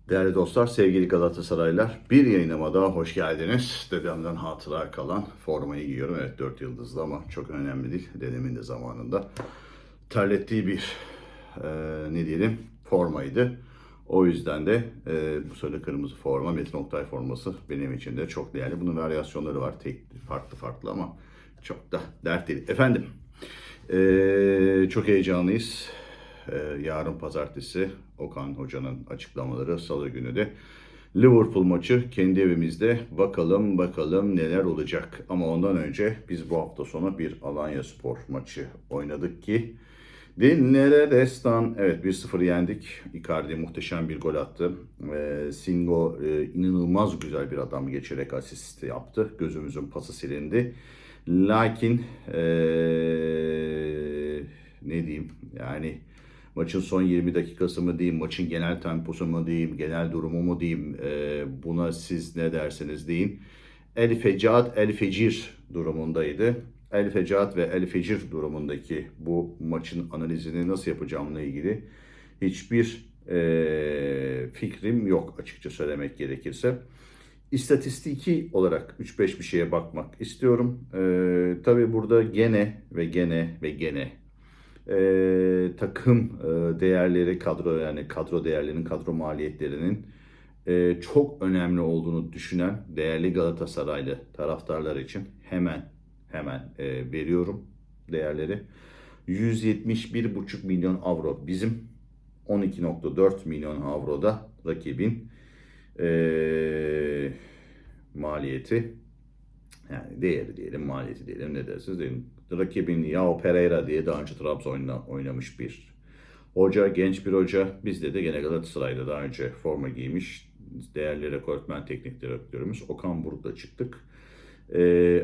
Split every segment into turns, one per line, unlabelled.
Değerli dostlar, sevgili Galatasaraylar, bir yayınıma daha hoş geldiniz. Dedemden hatıra kalan formayı giyiyorum. Evet, 4 yıldızlı ama çok önemli değil. Dedemin de zamanında terlettiği bir ne diyelim formaydı. O yüzden de bu sarı kırmızı forma, Metin Oktay forması benim için de çok değerli. Bunun varyasyonları var, farklı ama çok da dert değil. Efendim, çok heyecanlıyız. Yarın pazartesi Okan Hoca'nın açıklamaları, salı günü de Liverpool maçı kendi evimizde. Bakalım neler olacak. Ama ondan önce biz bu hafta sonu bir Alanyaspor maçı oynadık ki dinlere destan. Evet, 1-0 yendik. Icardi muhteşem bir gol attı. Singo inanılmaz güzel bir adam geçerek asist yaptı. Gözümüzün pası silindi. Lakin ne diyeyim yani maçın son 20 dakikası mı diyeyim, maçın genel temposu mu diyeyim, genel durumu mu diyeyim, buna siz ne derseniz deyin. El Fecaat, El Fecir durumundaydı. El Fecaat ve El Fecir durumundaki bu maçın analizini nasıl yapacağımla ilgili hiçbir fikrim yok açıkça söylemek gerekirse. İstatistiki olarak 3-5 bir şeye bakmak istiyorum. Tabii burada gene takım değerleri, kadro değerlerinin, kadro maliyetlerinin çok önemli olduğunu düşünen değerli Galatasaraylı taraftarlar için hemen veriyorum değerleri. 171,5 milyon avro bizim, 12,4 milyon avro da rakibin maliyeti. Yani değeri diyelim, maliyeti diyelim, ne dersiniz deyin. Rakibin Yao Pereira diye daha önce Trabzon'da oynamış bir hoca, genç bir hoca. Bizde de gene Galatasaray'da daha önce forma giymiş değerli rekortmen teknik direktörümüz Okan Buruk'la çıktık.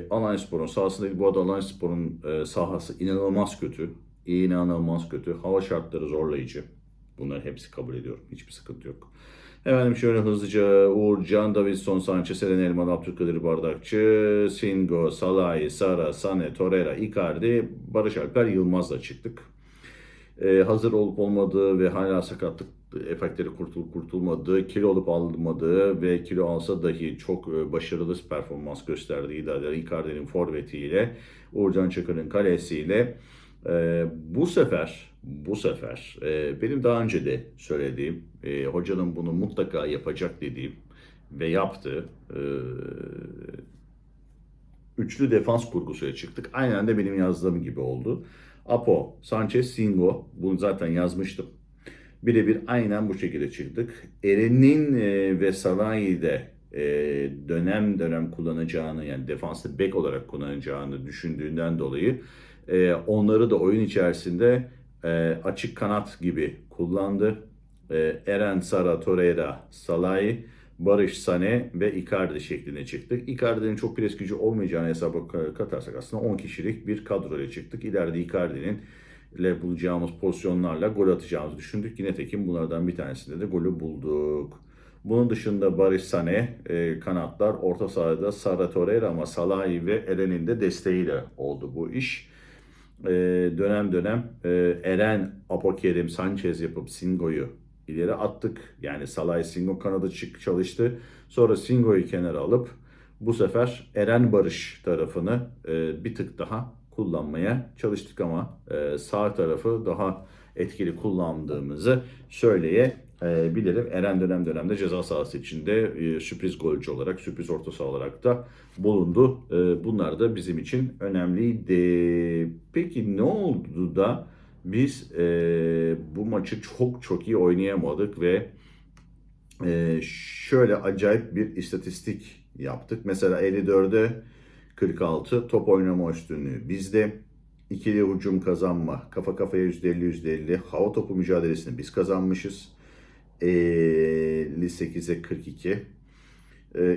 Alanyaspor'un sahasındaki, bu arada Alanyaspor'un sahası inanılmaz kötü. İnanılmaz kötü. Hava şartları zorlayıcı. Bunları hepsi kabul ediyorum. Hiçbir sıkıntı yok. Efendim şöyle hızlıca Uğurcan, Davinson Sanchez, Eren Elmalı, Abdülkadir Bardakçı, Singo, Salahi, Sara, Sane, Torreira, Icardi, Barış Alper Yılmaz'la çıktık. Hazır olup olmadığı ve hala sakatlık efektleri kurtulmadığı, kilo olup almadığı ve kilo alsa dahi çok başarılı performans gösterdiği Icardi'nin forvetiyle, Uğurcan Çakır'ın kalesiyle bu sefer benim daha önce de söylediğim, hocanın bunu mutlaka yapacak dediğim ve yaptığı üçlü defans kurgusuyla çıktık. Aynen de benim yazdığım gibi oldu. Apo, Sanchez, Singo. Bunu zaten yazmıştım. Birebir aynen bu şekilde çıktık. Eren'in ve Salah'ı da dönem dönem kullanacağını, yani defanslı bek olarak kullanacağını düşündüğünden dolayı onları da oyun içerisinde açık kanat gibi kullandı. Eren, Sara, Torreira, Salah'ı, Barış, Sane ve Icardi şeklinde çıktık. Icardi'nin çok pres gücü olmayacağını hesaba katarsak aslında 10 kişilik bir kadroyla çıktık. İleride Icardi'nin ile bulacağımız pozisyonlarla gol atacağımızı düşündük. Yine tekim bunlardan bir tanesinde de golü bulduk. Bunun dışında Barış, Sane, kanatlar, orta sahada Sara, Torreira ama Salahi ve Eren'in de desteğiyle oldu bu iş. Dönem dönem Eren, Apokerim, Sanchez yapıp Singo'yu ileri attık. Yani Salah'ı, Singo kanadı çalıştı. Sonra Singo'yu kenara alıp bu sefer Eren Barış tarafını bir tık daha kullanmaya çalıştık ama sağ tarafı daha etkili kullandığımızı söyleyebilirim. Eren dönemde ceza sahası içinde sürpriz golcü olarak, sürpriz orta saha olarak da bulundu. Bunlar da bizim için önemliydi. Peki ne oldu da biz bu maçı çok iyi oynayamadık ve şöyle acayip bir istatistik yaptık. Mesela 54'e 46 top oynama üstünlüğü bizde. İkili hücum kazanma, kafa kafaya %50, hava topu mücadelesini biz kazanmışız. 58'e 42.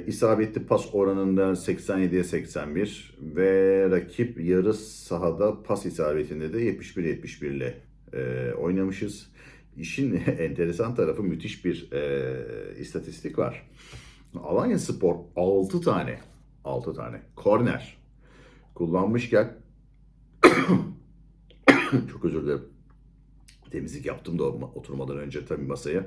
İsabetli pas oranında 87'ye 81 ve rakip yarı sahada pas isabetinde de 71 ile oynamışız. İşin enteresan tarafı, müthiş bir istatistik var. Alanyaspor 6 tane korner kullanmışken çok özür dilerim. Temizlik yaptım da oturmadan önce tabii masaya.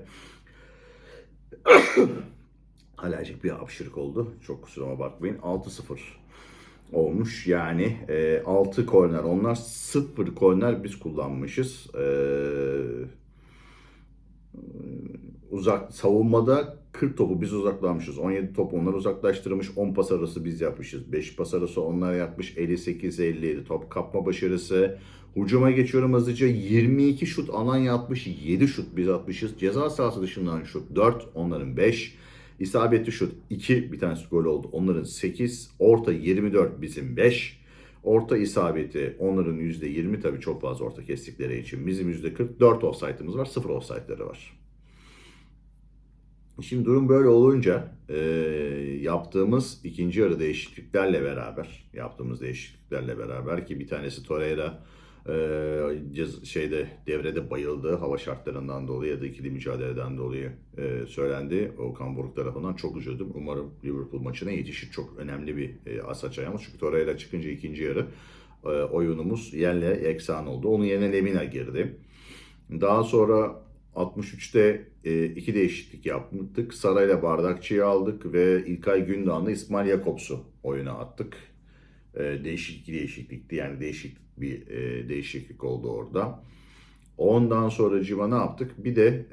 Alerjik bir hapşırık oldu. Çok kusuruma bakmayın. 6-0 olmuş. Yani 6 korner onlar, 0 korner biz kullanmışız. Uzak savunmada 40 topu biz uzaklanmışız. 17 top onlar uzaklaştırmış. 10 pas arası biz yapmışız. 5 pas arası onlar yapmış. 58-57 top kapma başarısı. Hücuma geçiyorum hızlıca. 22 şut alan yapmış. 7 şut biz atmışız. Ceza sahası dışından şut 4. Onların 5. İsabetli şut 2. Bir tanesi gol oldu. Onların 8. Orta 24 bizim 5. Orta isabeti onların %20, tabii çok fazla orta kestikleri için. Bizim %40. 4 offside'ımız var. 0 offside'ları var. Şimdi durum böyle olunca yaptığımız ikinci yarı değişikliklerle beraber ki bir tanesi Torreira devrede bayıldı, hava şartlarından dolayı ya da ikili mücadeleden dolayı söylendi. Okan Buruk tarafından çok üzüldüm. Umarım Liverpool maçına yetişir. Çok önemli bir as açacağımız. Çünkü Torreira çıkınca ikinci yarı oyunumuz yerle eksan oldu. Onun yerine Lemina girdi. Daha sonra 63'te iki değişiklik yaptık. Sarayla Bardakçı'yı aldık ve İlkay Gündoğan'la İsmail Jakobs'u oyuna attık. Değişiklikti, yani değişiklik oldu orada. Ondan sonra Civa ne yaptık? Bir de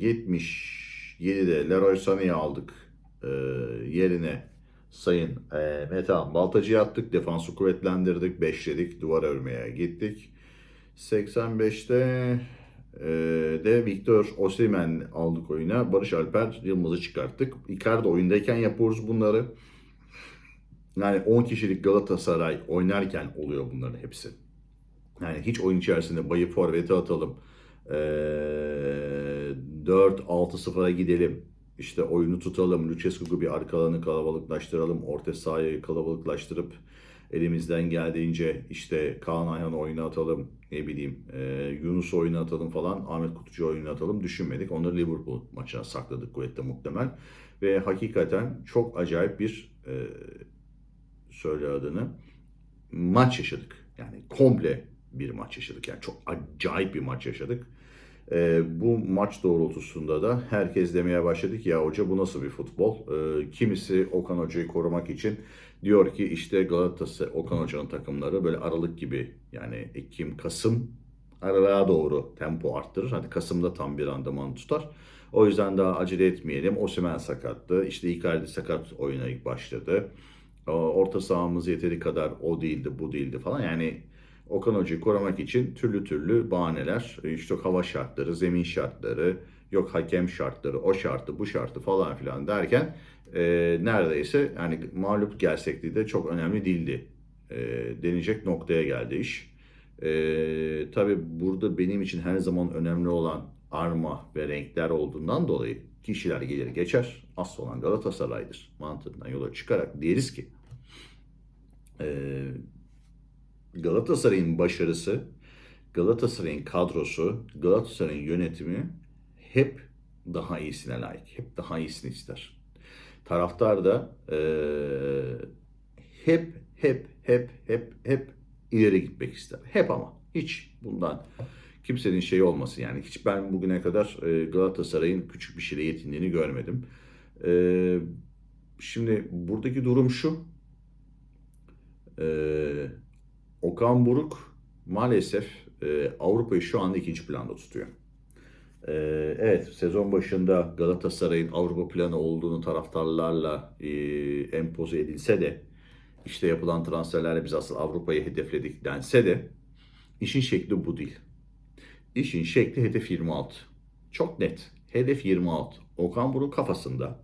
77'de Leroy Sané'yi aldık. E, Yerine Sayın Metehan Baltacı'yı attık. Defansı kuvvetlendirdik. Beşledik. Duvara örmeye gittik. 85'te de Victor Osimhen aldık oyuna. Barış Alper Yılmaz'ı çıkarttık. Icardi oyundayken yapıyoruz bunları. Yani 10 kişilik Galatasaray oynarken oluyor bunların hepsi. Yani hiç oyun içerisinde bayı forvete atalım. 4-6-0'a gidelim. İşte oyunu tutalım. Lucescu'yu bir arka alanı kalabalıklaştıralım. Orta sahayı kalabalıklaştırıp elimizden geldiğince işte Kaan Ayhan'ı oyuna atalım. Ne bileyim Yunus'u oyuna atalım falan. Ahmet Kutucu'yu oyuna atalım düşünmedik. Onları Liverpool maçına sakladık kuvvetle muhtemel. Ve hakikaten çok acayip bir söyle adını maç yaşadık. Yani komple bir maç yaşadık. Yani çok acayip bir maç yaşadık. Bu maç doğrultusunda da herkes demeye başladı ki ya hoca bu nasıl bir futbol? Kimisi Okan Hoca'yı korumak için diyor ki işte Galatasaray, Okan Hoca'nın takımları böyle Aralık gibi, yani Ekim, Kasım aralığa doğru tempo arttırır. Hadi Kasım'da tam bir randıman tutar. O yüzden daha acele etmeyelim. Osimhen sakattı. İşte Icardi sakat oyuna ilk başladı. Orta sahamız yeteri kadar o değildi, bu değildi falan. Yani Okan Hoca'yı korumak için türlü türlü bahaneler, işte hava şartları, zemin şartları, yok hakem şartları, o şartı, bu şartı falan filan derken neredeyse yani mağlup gelsek de çok önemli değildi denecek noktaya geldi iş. Tabii burada benim için her zaman önemli olan arma ve renkler olduğundan dolayı kişiler gelir geçer. Asıl olan Galatasaray'dır mantığından yola çıkarak deriz ki Galatasaray'ın başarısı, Galatasaray'ın kadrosu, Galatasaray'ın yönetimi hep daha iyisine layık. Hep daha iyisini ister. Taraftar da hep ileri gitmek ister. Hep ama. Hiç bundan kimsenin şeyi olmasın yani. Hiç ben bugüne kadar Galatasaray'ın küçük bir şeyle yetindiğini görmedim. E, Şimdi buradaki durum şu. E, Okan Buruk maalesef Avrupa'yı şu anda ikinci planda tutuyor. Evet, sezon başında Galatasaray'ın Avrupa planı olduğunu taraftarlarla empoze edilse de işte yapılan transferlerle biz asıl Avrupa'yı hedefledik dense de işin şekli bu değil. İşin şekli hedef 26. Çok net. Hedef 26. Okan Buruk kafasında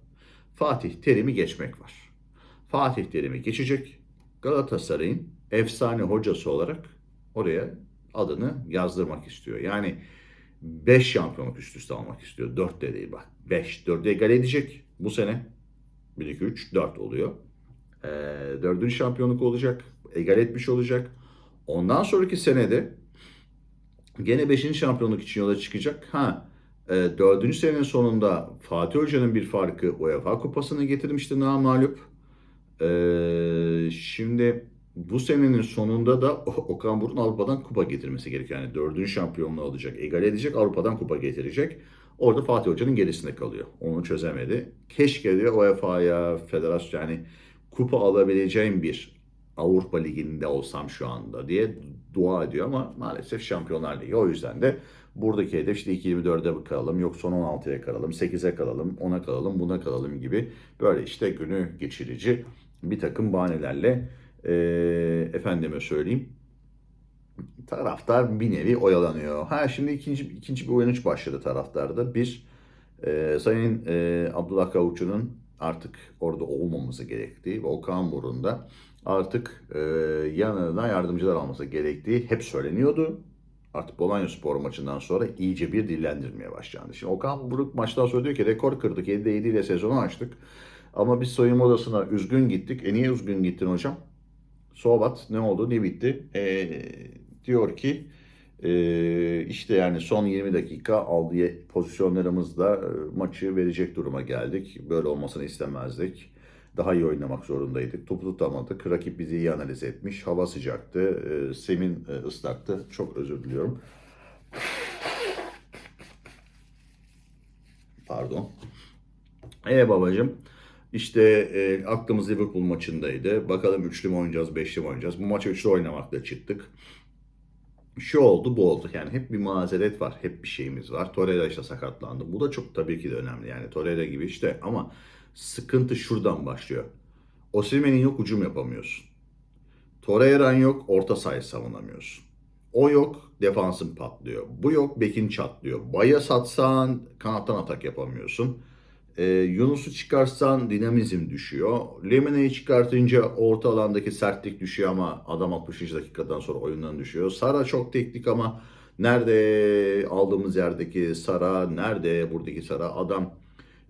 Fatih Terim'i geçmek var. Fatih Terim'i geçecek. Galatasaray'ın efsane hocası olarak oraya adını yazdırmak istiyor. Yani 5 şampiyonluk üst üste almak istiyor. 4 de değil bak. 5. 4'ü egal edecek bu sene. 1, 2, 3, 4 oluyor. 4. şampiyonluk olacak. Egal etmiş olacak. Ondan sonraki senede gene 5. şampiyonluk için yola çıkacak. 4. senenin sonunda Fatih Hoca'nın bir farkı UEFA Kupası'nı getirmişti namağlup. Şimdi bu senenin sonunda da Okan Buruk'un Avrupa'dan kupa getirmesi gerekiyor. Yani 4. şampiyonluğu alacak, egal edecek, Avrupa'dan kupa getirecek. Orada Fatih Hoca'nın gerisinde kalıyor. Onu çözemedi. Keşke diyor UEFA'ya, federasyon, yani kupa alabileceğim bir Avrupa Ligi'nde olsam şu anda diye dua ediyor ama maalesef Şampiyonlar Ligi. O yüzden de buradaki hedef işte 2024'e kalalım, yok son 16'ya kalalım, 8'e kalalım, 10'a kalalım, buna kalalım gibi böyle işte günü geçirici bir takım bahanelerle efendime söyleyeyim taraftar bir nevi oyalanıyor. Ha şimdi ikinci bir uyanış başladı taraftarda. Sayın Abdullah Kavukçu'nun artık orada olmaması gerektiği ve Okan Buruk'un da artık yanına yardımcılar alması gerektiği hep söyleniyordu. Artık Bolonyaspor maçından sonra iyice bir dillendirmeye başlandı. Şimdi Okan Buruk maçtan sonra diyor ki rekor kırdık. 7'de 7 ile sezonu açtık. Ama biz soyunma odasına üzgün gittik. Niye üzgün gittin hocam? So what? Ne oldu? Ne bitti? Diyor ki işte yani son 20 dakika aldığı pozisyonlarımızla maçı verecek duruma geldik. Böyle olmasını istemezdik. Daha iyi oynamak zorundaydık. Topu tutamadık. Rakip bizi iyi analiz etmiş. Hava sıcaktı. Zemin ıslaktı. Çok özür diliyorum. Pardon. Babacığım. İşte aklımız Liverpool maçındaydı. Bakalım üçlü mü oynayacağız, beşli mi oynayacağız? Bu maça üçlü oynamakla çıktık. Şu oldu, bu oldu. Yani hep bir mazeret var, hep bir şeyimiz var. Torreira işte sakatlandı. Bu da çok tabii ki de önemli. Yani Torreira gibi işte ama sıkıntı şuradan başlıyor. Osimhen'in yok, hücum yapamıyorsun. Torreira'nın yok, orta sahayı savunamıyorsun. O yok, defansın patlıyor. Bu yok, bekin çatlıyor. Bay'a satsan kanattan atak yapamıyorsun. Yunus'u çıkarsan dinamizm düşüyor. Lemine'yi çıkartınca orta alandaki sertlik düşüyor ama adam 60. dakikadan sonra oyundan düşüyor. Sara çok teknik ama nerede aldığımız yerdeki Sara, nerede buradaki Sara? Adam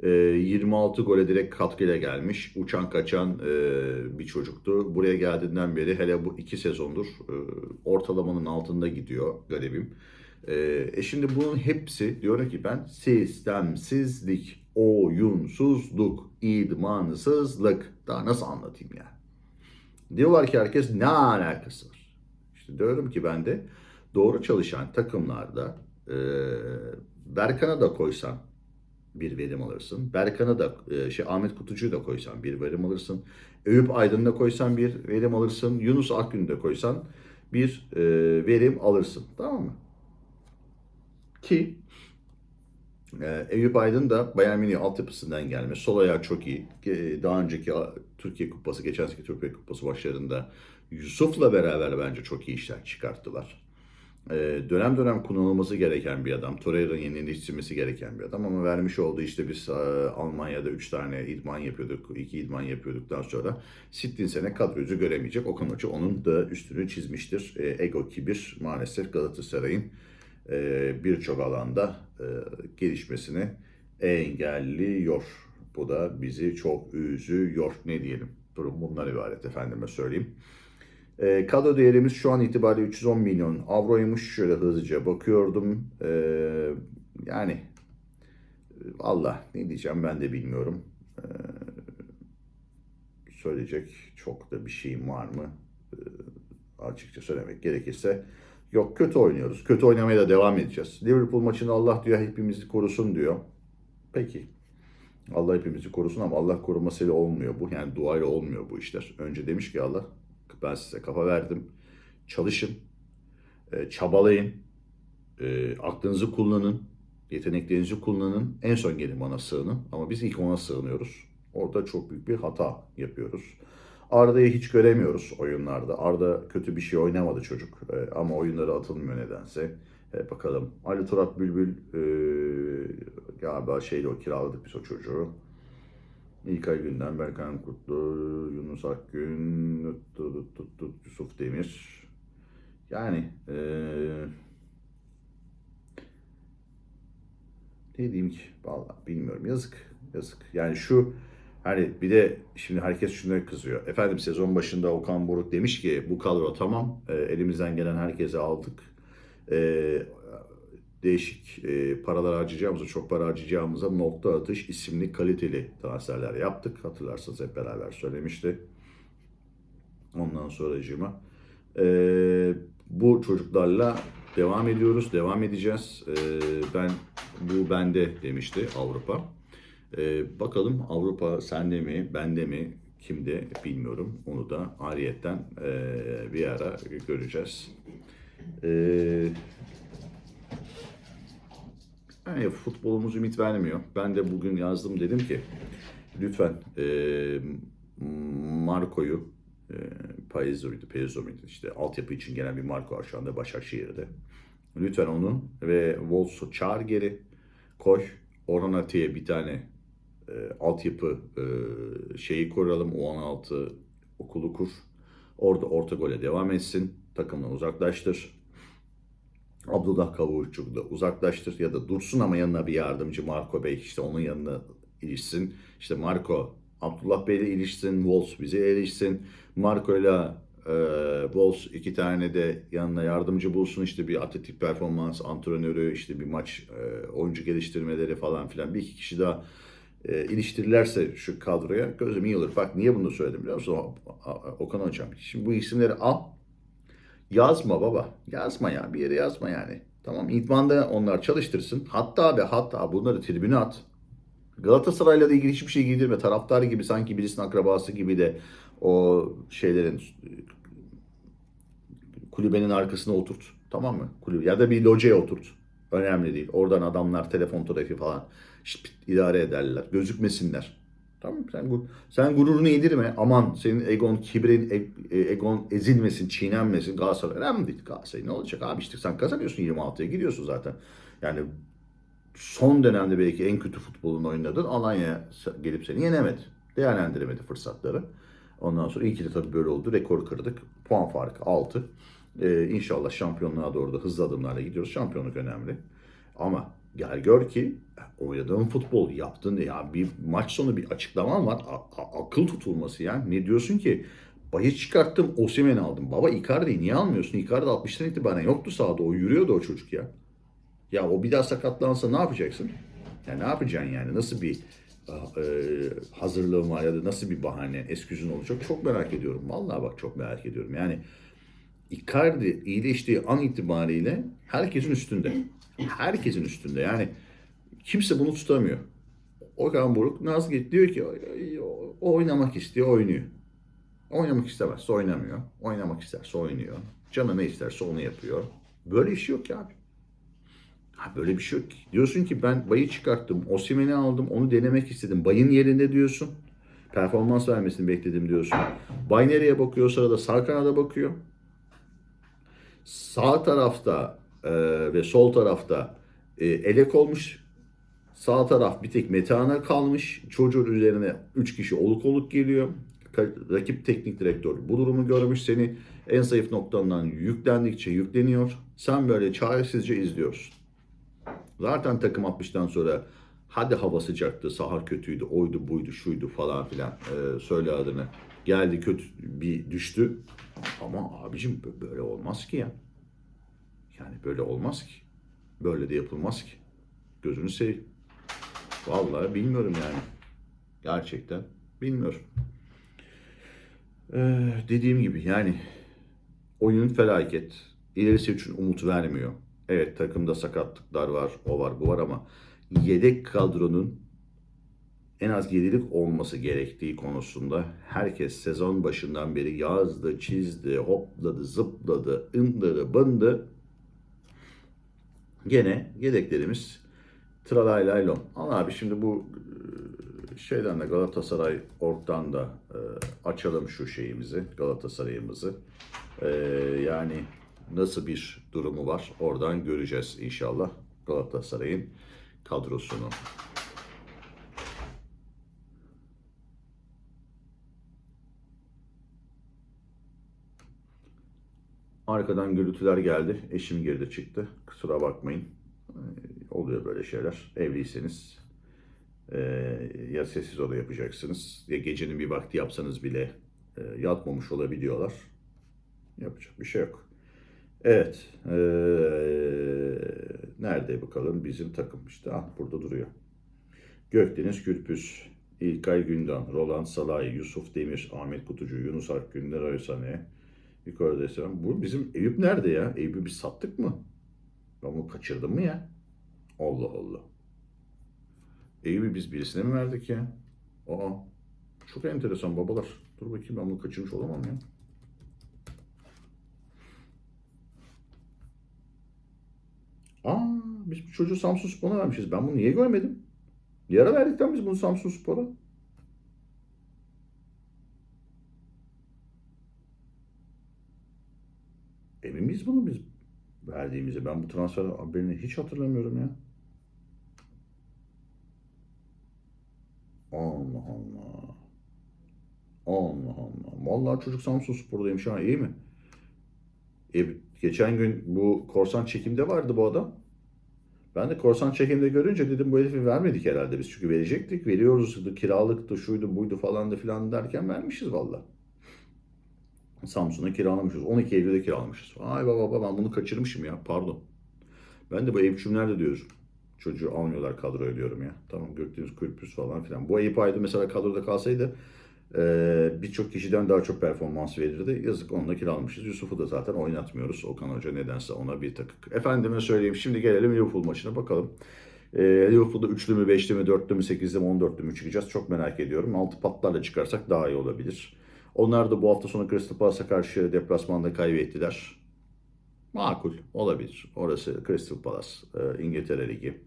26 gole direkt katkıyla gelmiş. Uçan kaçan bir çocuktu. Buraya geldiğinden beri hele bu 2 sezondur ortalamanın altında gidiyor garibim. Şimdi bunun hepsi diyorum ki ben sistemsizlik, oyunsuzluk, idmansızlık. Daha nasıl anlatayım yani? Diyorlar ki herkes ne alakası var? İşte diyorum ki ben de doğru çalışan takımlarda Berkan'a da koysan bir verim alırsın. Berkan'ı da Ahmet Kutucu'yu da koysan bir verim alırsın. Eyüp Aydın'ı da koysan bir verim alırsın. Yunus Akgün'ü de koysan bir verim alırsın. Tamam mı? Ki Eyüp Aydın da Bayern Münih altyapısından gelme. Sol ayağı çok iyi. Daha önceki Türkiye Kupası, geçen sene Türkiye Kupası başlarında Yusuf'la beraber bence çok iyi işler çıkarttılar. Dönem dönem kullanılması gereken bir adam. Torreira'nın yenileştirilmesi gereken bir adam ama vermiş olduğu işte biz Almanya'da 3 tane idman yapıyorduk. 2 idman yapıyorduktan sonra sittin sene kadroyu göremeyecek. Okan Hoca onun da üstünü çizmiştir. Ego kibir maalesef Galatasaray'ın birçok alanda gelişmesini engelliyor. Bu da bizi çok üzüyor. Ne diyelim? Durum bundan ibaret efendime söyleyeyim. Kadro değerimiz şu an itibariyle 310 milyon avroymuş. Şöyle hızlıca bakıyordum. Yani Allah ne diyeceğim ben de bilmiyorum. Söyleyecek çok da bir şeyim var mı? Açıkça söylemek gerekirse yok, kötü oynuyoruz. Kötü oynamaya da devam edeceğiz. Liverpool maçında Allah diyor hepimizi korusun diyor. Peki. Allah hepimizi korusun ama Allah korumasıyla olmuyor bu. Yani duayla olmuyor bu işler. Önce demiş ki Allah ben size kafa verdim. Çalışın, çabalayın, aklınızı kullanın, yeteneklerinizi kullanın. En son gelin bana sığının. Ama biz ilk ona sığınıyoruz. Orada çok büyük bir hata yapıyoruz. Arda'yı hiç göremiyoruz oyunlarda. Arda kötü bir şey oynamadı çocuk. Ama oyunlara atılmıyor nedense. Bakalım. Ali Turat Bülbül galiba o kiraladık biz o çocuğu. İlkay Günden, Berkan Kutlu, Yunus Akgün, Yusuf Demir. Yani ne diyeyim ki? Vallahi bilmiyorum. Yazık. Yazık. Yani şu hani bir de şimdi herkes şuna kızıyor. Efendim sezon başında Okan Buruk demiş ki bu kadro tamam. Elimizden gelen herkese aldık. E, Değişik paralar harcayacağımıza, çok para harcayacağımıza nokta atış isimli kaliteli transferler yaptık. Hatırlarsanız hep beraber söylemişti. Ondan sonracığıma bu çocuklarla devam ediyoruz, devam edeceğiz. Ben bu bende demişti Avrupa. Bakalım Avrupa sende mi, bende mi, kimde bilmiyorum. Onu da ayrıyetten bir ara göreceğiz. Ee, Yani futbolumuz ümit vermiyor. Ben de bugün yazdım, dedim ki lütfen Marco'yu Paizo muydu işte, altyapı için gelen bir Marco var şu anda Başakşehir'de. Lütfen onu ve Wolfs'u çağır geri koy. Orhan Atiye bir tane altyapı şeyi kuralım. U16 okulu kur. Orada orta gole devam etsin. Takımdan uzaklaştır. Abdullah Kavukçu'yu da uzaklaştır ya da dursun ama yanına bir yardımcı Marco Bey işte onun yanına ilişsin. İşte Marco Abdullah Bey'le ilişsin, Wolves bize ilişsin. Marco'yla Wolves iki tane de yanına yardımcı bulsun. İşte bir atletik performans antrenörü, işte bir maç oyuncu geliştirmeleri falan filan. Bir iki kişi daha iliştirirlerse şu kadroya gözüm iyi olur. Bak niye bunu söyledim biliyor musun Okan Hocam? Şimdi bu isimleri al. Yazma baba. Yazma ya. Bir yere yazma yani. Tamam. İdmanda onlar çalıştırsın. Hatta ve hatta bunları tribüne at. Galatasaray'la da ilgili hiçbir şey giydirme. Taraftar gibi sanki birisinin akrabası gibi de o şeylerin kulübenin arkasına oturt. Tamam mı? Kulübe ya da bir locaya oturt. Önemli değil. Oradan adamlar telefon trafiği falan idare ederler. Gözükmesinler. Tamam mı? Sen gururunu yedirme. Aman senin egon ezilmesin, çiğnenmesin. Galatasaray önemli değil. Galatasaray ne olacak abi, işte sen kazanıyorsun, 26'ya gidiyorsun zaten. Yani son dönemde belki en kötü futbolunu oynadın. Alanya gelip seni yenemedi. Değerlendiremedi fırsatları. Ondan sonra iyi ki de tabii böyle oldu. Rekor kırdık. Puan farkı 6. İnşallah şampiyonluğa doğru da hızlı adımlarla gidiyoruz. Şampiyonluk önemli. Ama gel gör ki oynadığın futbol yaptığın ya bir maç sonu bir açıklaman var. Akıl tutulması yani. Ne diyorsun ki? Bayı çıkarttım, Osimhen'i aldım. Baba Icardi'yi niye almıyorsun? Icardi 60'tan itibaren yoktu sahada. O yürüyordu o çocuk ya. Ya o bir daha sakatlansa ne yapacaksın? Ya ne yapacaksın yani? Nasıl bir hazırlığın var ya da nasıl bir bahane, esküzün olacak? Çok merak ediyorum. Vallahi bak çok merak ediyorum. Yani Icardi iyileştiği an itibariyle herkesin üstünde. Herkesin üstünde. Yani kimse bunu tutamıyor. Okan Buruk Nazgit diyor ki o oynamak istiyor, oynuyor. Oynamak istemezse oynamıyor. Oynamak isterse oynuyor. Canı ne isterse onu yapıyor. Böyle iş yok ya abi. Ha, böyle bir şey yok ki. Diyorsun ki ben Bay'ı çıkarttım, Osimhen'i aldım, onu denemek istedim. Bay'ın yerinde diyorsun. Performans vermesini bekledim diyorsun. Bay nereye bakıyor? O sırada sağ kanada bakıyor. Sağ tarafta ve sol tarafta elek olmuş. Sağ taraf bir tek Metehan'a kalmış. Çocuğun üzerine 3 kişi oluk oluk geliyor. Rakip teknik direktör bu durumu görmüş. Seni en zayıf noktandan yüklendikçe yükleniyor. Sen böyle çaresizce izliyorsun. Zaten takım 60'tan sonra hadi hava sıcaktı, saha kötüydü, oydu buydu, şuydu falan filan söyle adını. Geldi kötü bir düştü. Ama abicim böyle olmaz ki ya. Yani böyle olmaz ki. Böyle de yapılmaz ki. Gözünü seveyim. Vallahi bilmiyorum yani. Gerçekten bilmiyorum. Dediğim gibi yani oyun felaket. İlerisi için umut vermiyor. Evet takımda sakatlıklar var, o var, bu var ama yedek kadronun en az 7'lik olması gerektiği konusunda herkes sezon başından beri yazdı, çizdi, hopladı, zıpladı, ındıdı, bındı. Gene yedeklerimiz tralaylay. Al abi şimdi bu şeyden de Galatasaray ortadan da açalım şu şeyimizi, Galatasaray'ımızı. Yani nasıl bir durumu var oradan göreceğiz inşallah Galatasaray'ın kadrosunu. Arkadan gürültüler geldi. Eşim girdi çıktı. Kusura bakmayın. Oluyor böyle şeyler. Evliyseniz ya sessiz oda yapacaksınız ya gecenin bir vakti yapsanız bile yatmamış olabiliyorlar. Yapacak bir şey yok. Evet. Nerede bakalım bizim takım işte. Ah burada duruyor. Gökdeniz Kürpüz, İlkay Gündoğan, Roland Salay, Yusuf Demir, Ahmet Kutucu, Yunus Akgün, Leroy Sané, yukarıda desem. Bu bizim Eyüp nerede ya? Eyüp'ü biz sattık mı? Ben bunu kaçırdım mı ya? Allah Allah. Eyüp'ü biz birisine mi verdik ya? Aa, çok enteresan babalar. Dur bakayım, ben bunu kaçırmış olamam ya. Aa, biz bu çocuğu Samsunspor'a vermişiz. Ben bunu niye görmedim? Bir ara verdik lan biz bunu Samsunspor'a. Emin miyiz bunu biz verdiğimizi? Ben bu transfer haberini hiç hatırlamıyorum ya. Allah Allah. Allah Allah. Vallahi çocuk Samsunspor'daymış ha, iyi mi? E, geçen gün bu korsan çekimde vardı bu adam. Ben de korsan çekimde görünce dedim bu herifi vermedik herhalde biz. Çünkü verecektik. Veriyoruz. Kiralıktı, şuydu, buydu falan da filan derken vermişiz valla. Samsun'a kiralamışız. 12 Eylül'de kiralamışız. Ay baba ben bunu kaçırmışım ya. Pardon. Ben de bu Eyüp'cüm nerede diyorum. Çocuğu almıyorlar kadroya diyorum ya. Tamam, Gökdeniz Kulüpüs falan filan. Bu Eyüp Aydın mesela kadroda kalsaydı birçok kişiden daha çok performans verirdi. Yazık, onunla kiralamışız. Yusuf'u da zaten oynatmıyoruz. Okan Hoca nedense ona bir takık. Efendime söyleyeyim, şimdi gelelim Liverpool maçına bakalım. Liverpool'da üçlü mü, beşli mi, dörtlü mü, sekizli mi, 14'lü mü çıkacağız? Çok merak ediyorum. Altı patlarla çıkarsak daha iyi olabilir. Onlar da bu hafta sonu Crystal Palace'a karşı deplasmanda kaybettiler. Makul olabilir. Orası Crystal Palace, İngiltere Ligi.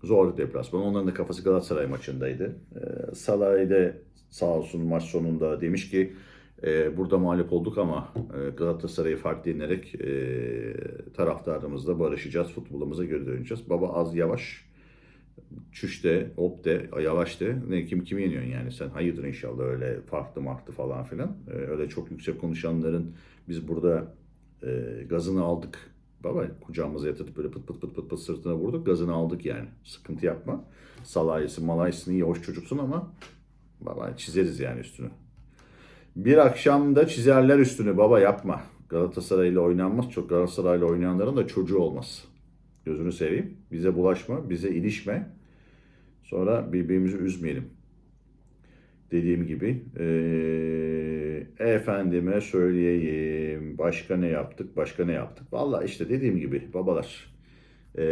Zor deplasman. Onların da kafası Galatasaray maçındaydı. Salah da sağ olsun maç sonunda demiş ki burada mağlup olduk ama Galatasaray'ı fark dinleyerek taraftarımızla barışacağız. Futbolumuza geri döneceğiz. Baba az yavaş. Çüş de, hop de, yavaş de. Ne, kimi yeniyorsun yani sen? Hayırdır inşallah, öyle farklı marklı falan filan. Öyle çok yüksek konuşanların biz burada gazını aldık. Baba kucağımıza yatırıp böyle pıt pıt pıt pıt pıt sırtına vurduk. Gazını aldık yani. Sıkıntı yapma. Salayısın malaysın, iyi hoş çocuksun ama baba çizeriz yani üstünü. Bir akşamda çizerler üstünü, baba yapma. Galatasaray'la oynanmaz. Çok Galatasaray'la oynayanların da çocuğu olmaz. Gözünü seveyim. Bize bulaşma, bize ilişme. Sonra birbirimizi üzmeyelim. Dediğim gibi. Efendime söyleyeyim. Başka ne yaptık? Başka ne yaptık? Vallahi işte dediğim gibi babalar. Ee,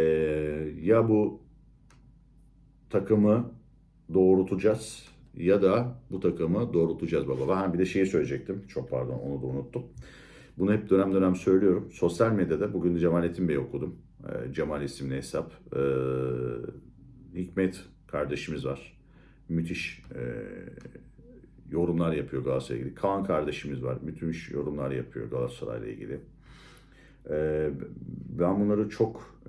ya bu takımı doğrultacağız ya da bu takımı doğrultacağız baba. Ben bir de şeyi söyleyecektim. Çok pardon, onu da unuttum. Bunu hep dönem dönem söylüyorum. Sosyal medyada bugün de Cemalettin Bey okudum. Cemal isimli hesap. Hikmet kardeşimiz var. Müthiş yorumlar yapıyor Galatasaray'la ilgili. Kaan kardeşimiz var. Müthiş yorumlar yapıyor Galatasaray'la ilgili. Ben bunları çok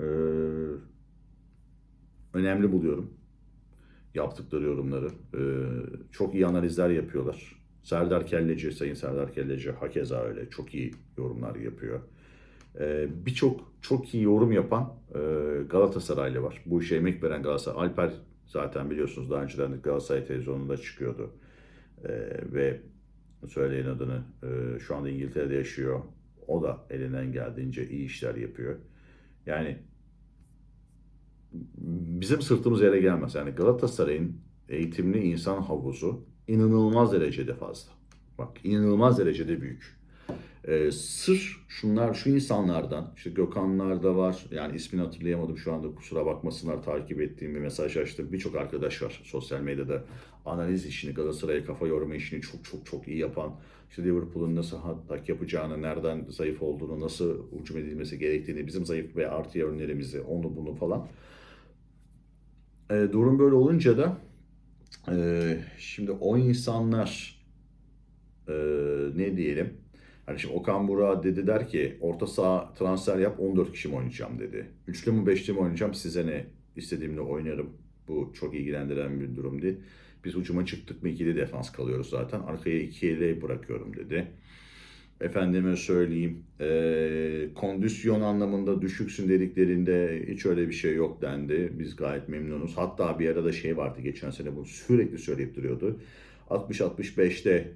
önemli buluyorum. Yaptıkları yorumları. Çok iyi analizler yapıyorlar. Serdar Kelleci, Sayın Serdar Kelleci hakeza öyle. Çok iyi yorumlar yapıyor. Birçok çok iyi yorum yapan Galatasaraylı var. Bu işe emek veren Galatasaray. Alper zaten biliyorsunuz daha önceden de Galatasaray televizyonunda çıkıyordu. Ve söyleyin adını, şu anda İngiltere'de yaşıyor. O da elinden geldiğince iyi işler yapıyor. Yani bizim sırtımız yere gelmez. Yani Galatasaray'ın eğitimli insan havuzu inanılmaz derecede fazla. Bak, inanılmaz derecede büyük. Sır şunlar, şu insanlardan, işte Gökhanlar da var. Yani ismini hatırlayamadım şu anda, kusura bakmasınlar, takip ettiğim bir mesaj açtım. Birçok arkadaş var sosyal medyada analiz işini, Galatasaray'a kafa yorma işini çok çok çok iyi yapan. İşte Liverpool'un nasıl hatak yapacağını, nereden zayıf olduğunu, nasıl hücum edilmesi gerektiğini, bizim zayıf ve artı yönlerimizi, onu bunu falan. Durum böyle olunca da şimdi o insanlar e, ne diyelim? Hani şimdi Okan Burak'a dedi der ki orta saha transfer yap, 14 kişi mi oynayacağım dedi. Üçlü mü beşli mi oynayacağım, size ne, istediğimle oynarım. Bu çok ilgilendiren bir durum değil. Biz ucuma çıktık mı ikili defans kalıyoruz zaten. Arkaya ikili bırakıyorum dedi. Efendime söyleyeyim, kondisyon anlamında düşüksün dediklerinde hiç öyle bir şey yok dendi. Biz gayet memnunuz. Hatta bir arada şey vardı, geçen sene bunu sürekli söyleyip duruyordu. 60-65'te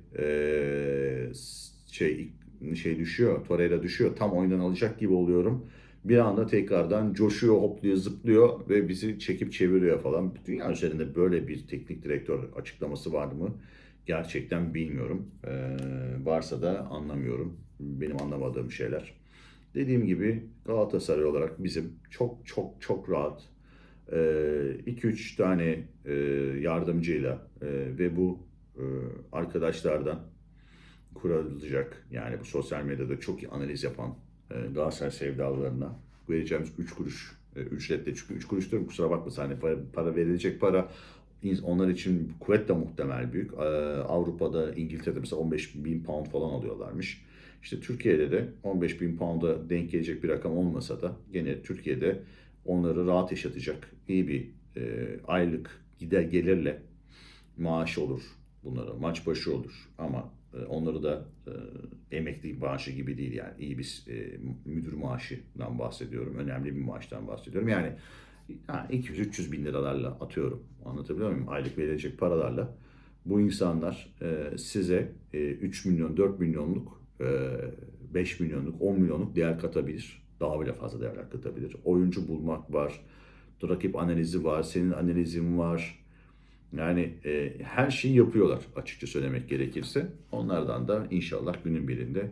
şey düşüyor, Torreira düşüyor. Tam oyundan alacak gibi oluyorum. Bir anda tekrardan coşuyor, hopluyor, zıplıyor ve bizi çekip çeviriyor falan. Dünya üzerinde böyle bir teknik direktör açıklaması var mı? Gerçekten bilmiyorum. Varsa da anlamıyorum. Benim anlamadığım şeyler. Dediğim gibi Galatasaray olarak bizim çok çok çok rahat. 2-3 tane yardımcıyla ve bu arkadaşlardan kurulacak, yani bu sosyal medyada çok iyi analiz yapan Galatasaray sevdalılarına vereceğimiz 3 kuruş ücretle, çünkü 3 kuruş diyorum, kusura bakmasın, hani para verilecek para onlar için kuvvetle muhtemel büyük. Avrupa'da, İngiltere'de mesela 15 bin pound falan alıyorlarmış. İşte Türkiye'de de 15 bin pound'a denk gelecek bir rakam olmasa da gene Türkiye'de onları rahat yaşatacak iyi bir aylık gelirle maaş olur bunlara. Maç başı olur ama onları da emekli maaşı gibi değil, yani iyi bir müdür maaşından bahsediyorum. Önemli bir maaştan bahsediyorum. Yani 200-300 bin liralarla, atıyorum. Anlatabiliyor muyum? Aylık verilecek paralarla bu insanlar size 3 milyon, 4 milyonluk, 5 milyonluk, 10 milyonluk değer katabilir. Daha bile fazla değer katabilir. Oyuncu bulmak var. Rakip analizi var. Senin analizin var. Yani her şeyi yapıyorlar, açıkça söylemek gerekirse. Onlardan da inşallah günün birinde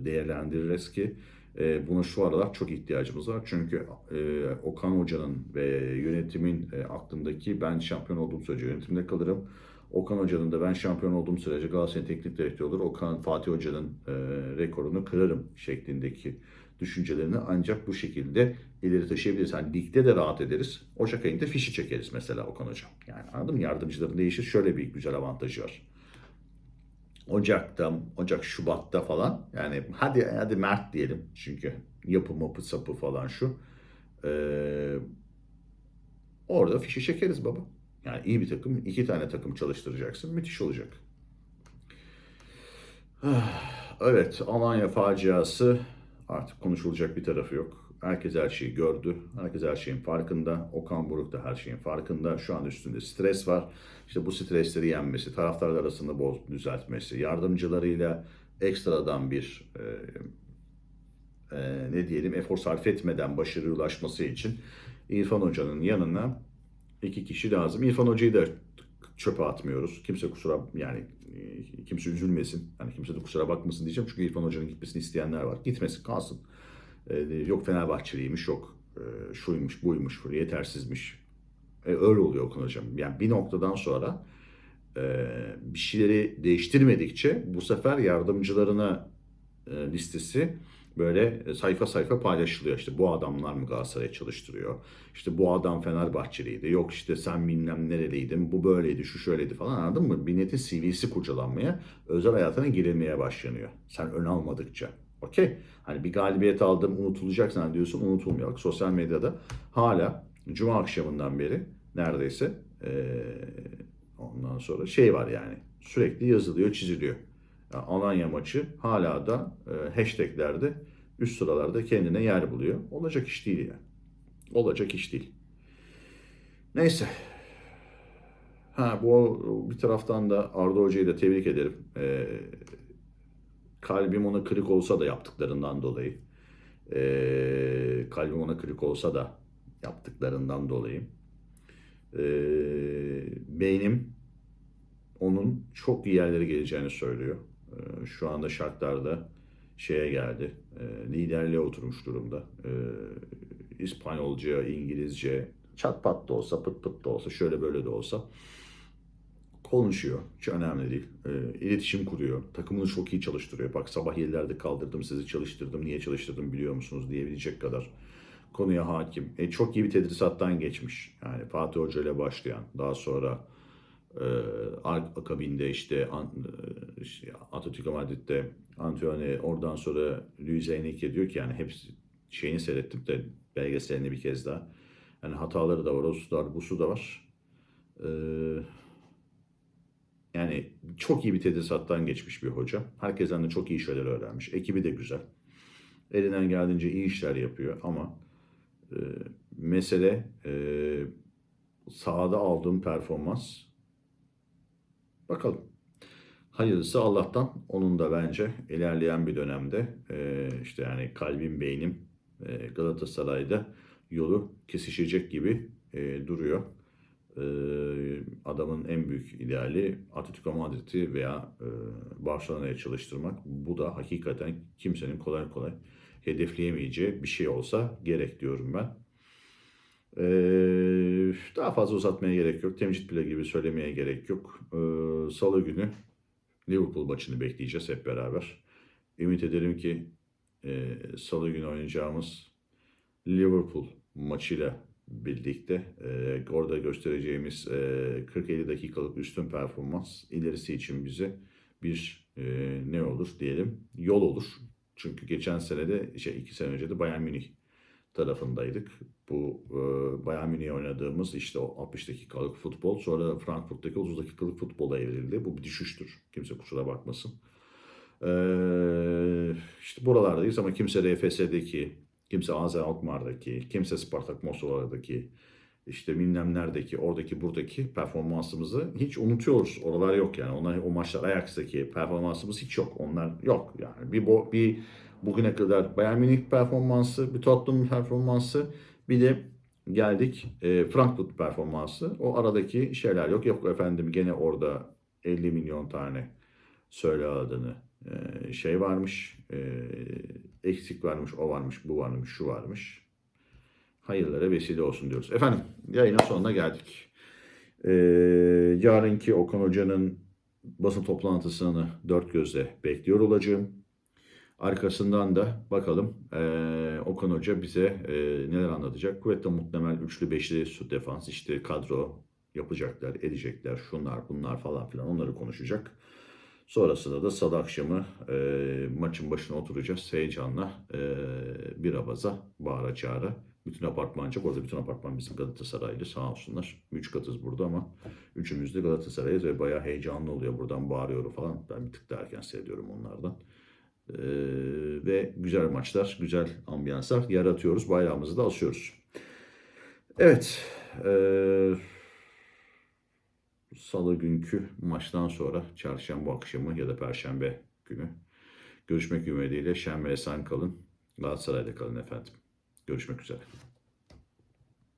değerlendiririz ki buna şu aralar çok ihtiyacımız var. Çünkü Okan Hoca'nın ve yönetimin aklındaki, ben şampiyon olduğum sürece yönetimde kalırım. Okan Hoca'nın da ben şampiyon olduğum sürece Galatasaray'ın teknik direktörü olur. Fatih Hoca'nın rekorunu kırarım şeklindeki düşüncelerini ancak bu şekilde ileri taşıyabiliriz. Yani ligde de rahat ederiz. Ocak ayında fişi çekeriz mesela Okan Hocam. Yani anladın mı? Yardımcıların değişir. Şöyle bir güzel avantajı var. Şubat'ta falan, yani hadi Mert diyelim, çünkü yapı mapı sapı falan şu. Ee, Orada fişi çekeriz baba. Yani iyi bir takım, 2 tane takım çalıştıracaksın. Müthiş olacak. Evet, Alanya faciası artık konuşulacak bir tarafı yok. Herkes her şeyi gördü. Herkes her şeyin farkında. Okan Buruk da her şeyin farkında. Şu an üstünde stres var. İşte bu stresleri yenmesi, taraftarlar arasında düzeltmesi, yardımcılarıyla ekstradan bir ne diyelim, efor sarf etmeden başarıya ulaşması için İrfan Hoca'nın yanına 2 kişi lazım. İrfan Hoca'yı da çöpe atmıyoruz. Kimse üzülmesin. Hani kimse de kusura bakmasın diyeceğim. Çünkü İrfan Hoca'nın gitmesini isteyenler var. Gitmesin, kalsın. Yok Fenerbahçeliymiş, yok şuymuş, buymuş, yetersizmiş. Öyle oluyor Okan Hocam. Yani bir noktadan sonra bir şeyleri değiştirmedikçe bu sefer yardımcılarına listesi böyle sayfa sayfa paylaşılıyor. İşte bu adamlar mı Galatasaray'ı çalıştırıyor? İşte bu adam Fenerbahçeliydi. Yok işte sen bilmem nereliydin. Bu böyleydi, şu şöyleydi falan, anladın mı? Milletin CV'si kurcalanmaya, özel hayatına girilmeye başlanıyor. Sen ön almadıkça. Okey. Hani bir galibiyet aldım unutulacak zannediyorsun, unutulmuyor. Bak, sosyal medyada hala Cuma akşamından beri neredeyse ondan sonra şey var yani. Sürekli yazılıyor, çiziliyor. Yani Alanya maçı hala da hashtaglerde üst sıralarda kendine yer buluyor. Olacak iş değil yani. Olacak iş değil. Neyse. Bu bir taraftan da Arda Hoca'yı da tebrik ederim. Kalbim ona kırık olsa da yaptıklarından dolayı. Kalbim ona kırık olsa da yaptıklarından dolayı. Beynim onun çok iyi yerlere geleceğini söylüyor. Şu anda şartlarda şeye geldi. Liderliğe oturmuş durumda. İspanyolca, İngilizce, çat pat da olsa, pıt pıt da olsa, şöyle böyle de olsa konuşuyor. Hiç önemli değil. İletişim kuruyor. Takımını çok iyi çalıştırıyor. Bak, sabah 7'lerde kaldırdım sizi, çalıştırdım. Niye çalıştırdım biliyor musunuz diyebilecek kadar konuya hakim. Çok iyi bir tedrisattan geçmiş. Yani Fatih Hoca ile başlayan, daha sonra akabinde işte Atletico Madrid'de Antoine, oradan sonra Luis Enrique diyor ki, yani hepsi şeyini seyrettim de, belgeselini bir kez daha. Yani hataları da var, o su da var, bu su da var. Ee, Yani çok iyi bir tedrisattan geçmiş bir hoca. Herkesten de çok iyi şeyler öğrenmiş. Ekibi de güzel. Elinden geldiğince iyi işler yapıyor ama e, mesele sahada aldığım performans. Bakalım. Hayırlısı Allah'tan. Onun da bence ilerleyen bir dönemde işte yani kalbim beynim Galatasaray'da yolu kesişecek gibi duruyor. Adamın en büyük ideali Atletico Madrid'i veya Barcelona'ya çalıştırmak. Bu da hakikaten kimsenin kolay kolay hedefleyemeyeceği bir şey olsa gerek diyorum ben. Daha fazla uzatmaya gerek yok. Temcit bile gibi söylemeye gerek yok. Salı günü Liverpool maçını bekleyeceğiz hep beraber. Ümit ederim ki Salı günü oynayacağımız Liverpool maçıyla birlikte orada göstereceğimiz 40-50 dakikalık üstün performans ilerisi için bize bir ne olur diyelim, yol olur. Çünkü geçen sene de 2 sene önce de Bayern Münih tarafındaydık. Bu Bayern Münih'e oynadığımız işte o 60 dakikalık futbol sonra Frankfurt'taki 30 dakikalık futbola evrildi. Bu bir düşüştür. Kimse kusura bakmasın. İşte buralardayız ama kimse RFS'deki, kimse AZ Alkmaar'daki, kimse Spartak Moskova'daki, işte bilmem neredeki, oradaki, buradaki performansımızı hiç unutuyoruz. Oralar yok yani. Onlar, o maçlar Ajax'taki performansımız hiç yok. Onlar yok yani. Bir bugüne kadar Bayern Münih performansı, bir Tottenham performansı, bir de geldik Frankfurt performansı. O aradaki şeyler yok. Yok efendim gene orada 50 milyon tane söyle adını şey varmış, eksik varmış, o varmış, bu varmış, şu varmış. Hayırlara vesile olsun diyoruz. Efendim yayının sonuna geldik. Yarınki Okan Hoca'nın basın toplantısını dört gözle bekliyor olacağım. Arkasından da bakalım Okan Hoca bize neler anlatacak. Kuvvetle muhtemel üçlü beşli su defans işte kadro yapacaklar, edecekler, şunlar bunlar falan filan onları konuşacak. Sonrasında da salı akşamı maçın başına oturacağız heyecanla bir abaza bağıra çağıra. Bütün apartmanca, orada bütün apartman bizim Galatasaraylı sağ olsunlar. 3 katız burada ama üçümüz de Galatasaray'ız ve bayağı heyecanlı oluyor. Buradan bağırıyorum falan. Ben bir tık da erken seyrediyorum onlardan. Ve güzel maçlar, güzel ambiyanslar yaratıyoruz. Bayrağımızı da asıyoruz. Evet. Salı günkü maçtan sonra çarşamba akşamı ya da perşembe günü görüşmek ümidiyle şen ve esen kalın. Galatasaray'da kalın efendim. Görüşmek üzere.